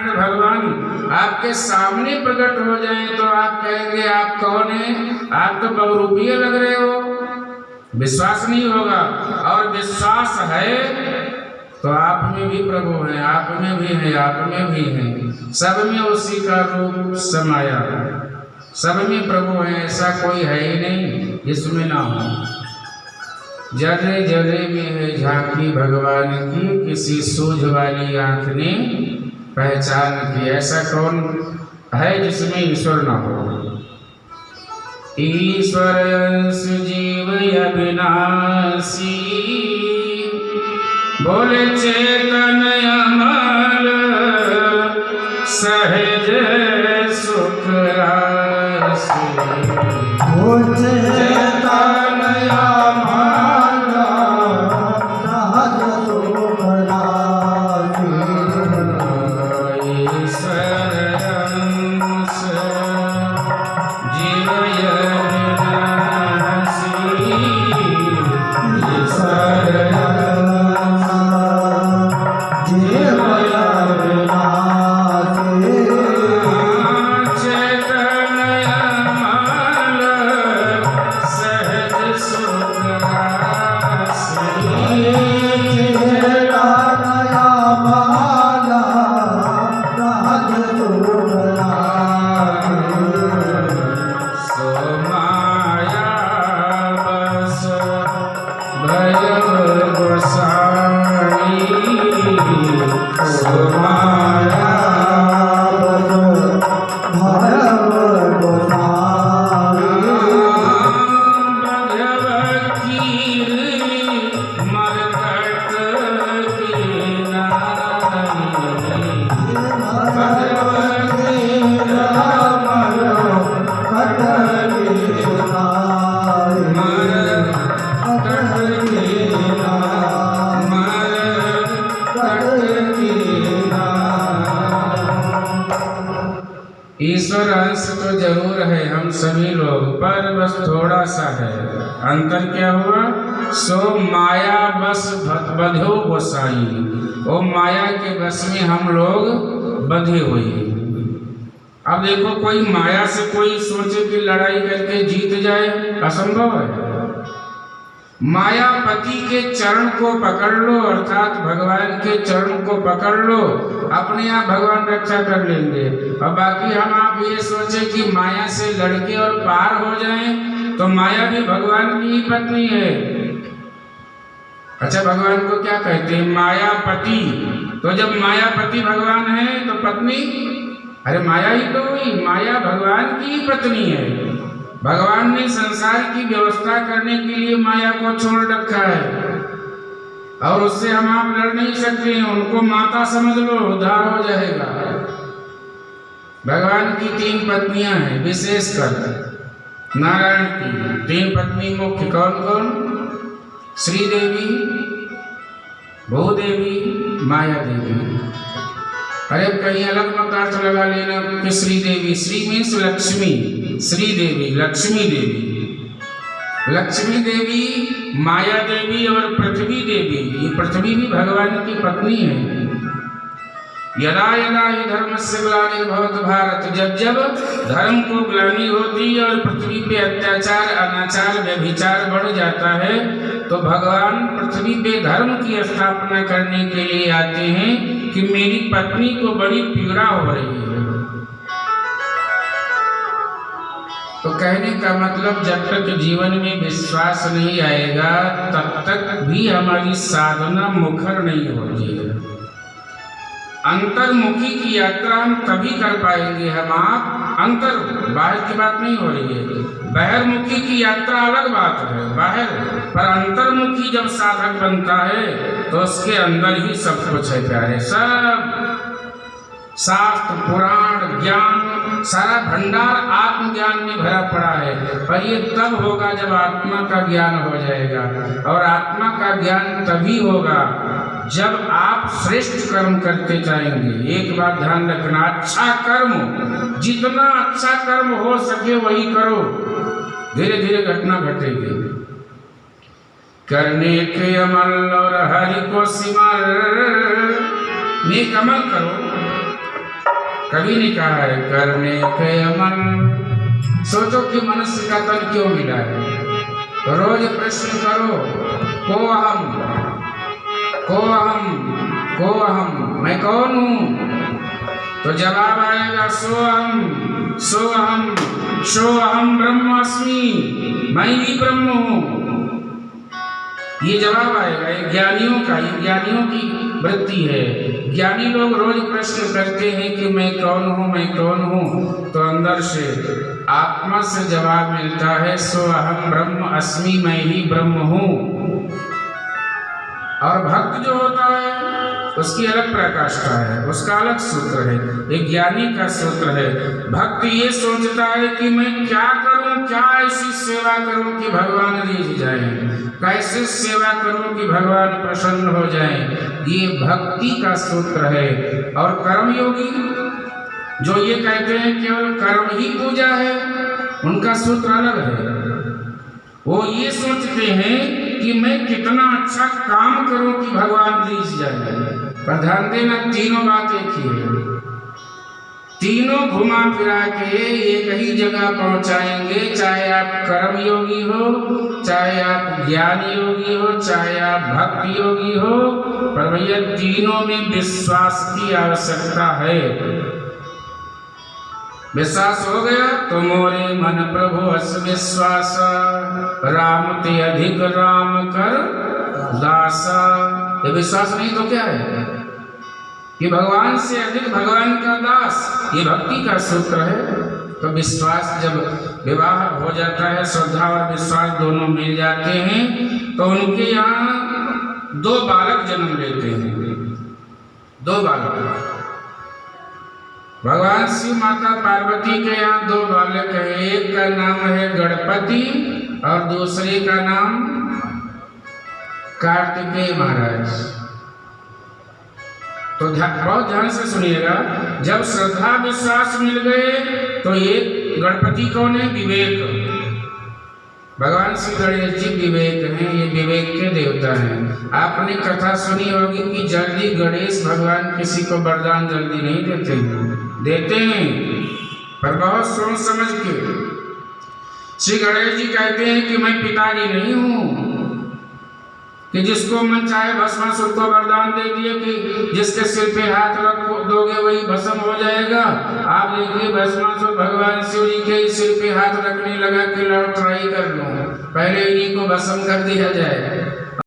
नारायण भगवान आपके सामने प्रकट हो जाएं तो आप कहेंगे आप कौन हैं? आप तो बहुरूपीय लग रहे हो, विश्वास नहीं होगा। और विश्वास है तो आप में भी प्रभु हैं, आप में भी हैं, आप में भी हैं, सब में उसी का रूप समाया, सब में प्रभु है, ऐसा कोई है ही नहीं जिसमें ना हो। जले जले में है झांकी भगवान की, किसी सूझ वाली आंख ने पहचान की। ऐसा कौन है जिसमें ईश्वर ना हो? ईश्वर अंश जीव अविनाशी, बोले चेतन अमल सहज सुख राशि। चेतन अमल सहज सुख राशि। ईश्वर अंश जीव अविनाशी, ईश्वर ईश्वर अंश तो जरूर है हम सभी लोग, पर बस थोड़ा सा है। अंतर क्या हुआ? सो माया बस बंधो गोसाई, वो माया के बस में हम लोग बंधे हुए हैं। अब देखो, कोई माया से कोई सोचे कि लड़ाई करके जीत जाए, असंभव है। मायापति के चरण को पकड़ लो, अर्थात भगवान के चरण को पकड़ लो, अपने आप भगवान रक्षा कर लेंगे। और बाकी हम आप ये सोचे कि माया से लड़के और पार हो जाएं, तो माया भी भगवान की ही पत्नी है। अच्छा, भगवान को क्या कहते हैं? मायापति। तो जब मायापति भगवान है तो पत्नी, अरे माया ही तो हुई, माया भगवान की ही पत्नी है। भगवान ने संसार की व्यवस्था करने के लिए माया को छोड़ रखा है, और उससे हम आप लड़ नहीं सकते हैं। उनको माता समझ लो, उद्धार हो जाएगा। भगवान की 3 पत्नियां हैं, विशेषकर नारायण की 3 पत्नी मुख्य। कौन कौन? श्री देवी, भूदेवी, माया देवी। अरे कहीं अलग मत अर्थ लगा लेना कि श्री देवी, श्री मीन्स लक्ष्मी, श्री देवी लक्ष्मी देवी। लक्ष्मी देवी, माया देवी और पृथ्वी देवी, ये पृथ्वी भी भगवान की पत्नी है। यदा यदा ही धर्मस्य ग्लानिर्भवति भारत, जब जब धर्म को ग्लानि होती है और पृथ्वी पे अत्याचार, अनाचार, व्यभिचार बढ़ जाता है, तो भगवान पृथ्वी पे धर्म की स्थापना करने के लिए आते हैं कि मेरी पत्नी को बड़ी पीड़ा हो रही है। तो कहने का मतलब, जब तक जीवन में विश्वास नहीं आएगा तब तक भी हमारी साधना मुखर नहीं होती है। अंतर्मुखी की यात्रा हम तभी कर पाएंगे हम आप, अंतर, बाहर की बात नहीं हो रही है। बाहरमुखी की यात्रा अलग बात है, बाहर, पर अंतर्मुखी जब साधक बनता है तो उसके अंदर ही सब कुछ है प्यारे। सब शास्त्र, पुराण, ज्ञान, सारा भंडार आत्मज्ञान में भरा पड़ा है। पर ये तब होगा जब आत्मा का ज्ञान हो जाएगा, और आत्मा का ज्ञान तभी होगा जब आप श्रेष्ठ कर्म करते जाएंगे। एक बात ध्यान रखना, अच्छा कर्म, जितना अच्छा कर्म हो सके वही करो, धीरे धीरे घटना घटेगी। करने के अमल और हरि को सिमर, नेक अमल करो, कवि ने कहा है करने के मन। सोचो कि मनुष्य का तन क्यों मिला है। रोज प्रश्न करो को अहम, मैं कौन हूँ? तो जवाब आएगा सो अहम ब्रह्मास्मि, मैं ही ब्रह्म हूँ। ये जवाब आएगा। ये ज्ञानियों की वृत्ति है। ज्ञानी लोग रोज प्रश्न करते हैं कि मैं कौन हूँ, तो अंदर से आत्मा से जवाब मिलता है सो अहम ब्रह्म अस्मि, मैं ही ब्रह्म हूँ। और भक्त जो होता है उसकी अलग प्रकाष्ठा है, उसका अलग सूत्र है। एक ज्ञानी का सूत्र है। भक्त ये सोचता है कि मैं क्या करूं, क्या ऐसी सेवा करूं कि भगवान रिझ जाएं, कैसे सेवा करूं कि भगवान प्रसन्न हो जाएं। ये भक्ति का सूत्र है। और कर्मयोगी जो ये कहते हैं केवल कर्म ही पूजा है, उनका सूत्र अलग है। वो ये सोचते हैं कि मैं कितना अच्छा काम करूं कि भगवान रिझ जाए। पर ध्यान देना, तीनों बात एक ही है। तीनों घुमा फिरा के एक ही जगह पहुंचाएंगे, चाहे आप कर्म योगी हो, चाहे आप ज्ञान योगी हो, चाहे आप भक्ति योगी हो। पर भैया तीनों में विश्वास की आवश्यकता है। विश्वास हो गया तो मोरे मन प्रभु अस विश्वास, राम ते अधिक राम कर दासा। ये विश्वास नहीं तो क्या है कि भगवान से अधिक भगवान का दास। ये भक्ति का सूत्र है। तो विश्वास जब विवाह हो जाता है, श्रद्धा और विश्वास दोनों मिल जाते हैं, तो उनके यहाँ 2 बालक जन्म लेते हैं। 2 बालक। भगवान शिव माता पार्वती के यहाँ 2 बालक हैं। एक का नाम है गणपति और दूसरे का नाम कार्तिकेय महाराज। तो बहुत ध्यान से सुनिएगा। जब श्रद्धा विश्वास मिल गए तो एक गणपति कौन है? विवेक। भगवान श्री गणेश जी विवेक हैं। ये विवेक के देवता हैं। आपने कथा सुनी होगी कि जल्दी गणेश भगवान किसी को वरदान जल्दी नहीं देते हैं, पर बहुत सोच समझ के। श्री गणेश जी कहते हैं कि मैं पिताजी नहीं हूँ कि जिसको मन चाहे भस्मासुर को वरदान दे दिए कि जिसके सिर पे हाथ रख दोगे वही भस्म हो जाएगा। आप देखिए भस्मासुर भगवान शिव जी के सिर पे हाथ रखने लगा कि लड़ ट्राई कर लो, पहले इन्हीं को भस्म कर दिया जाए।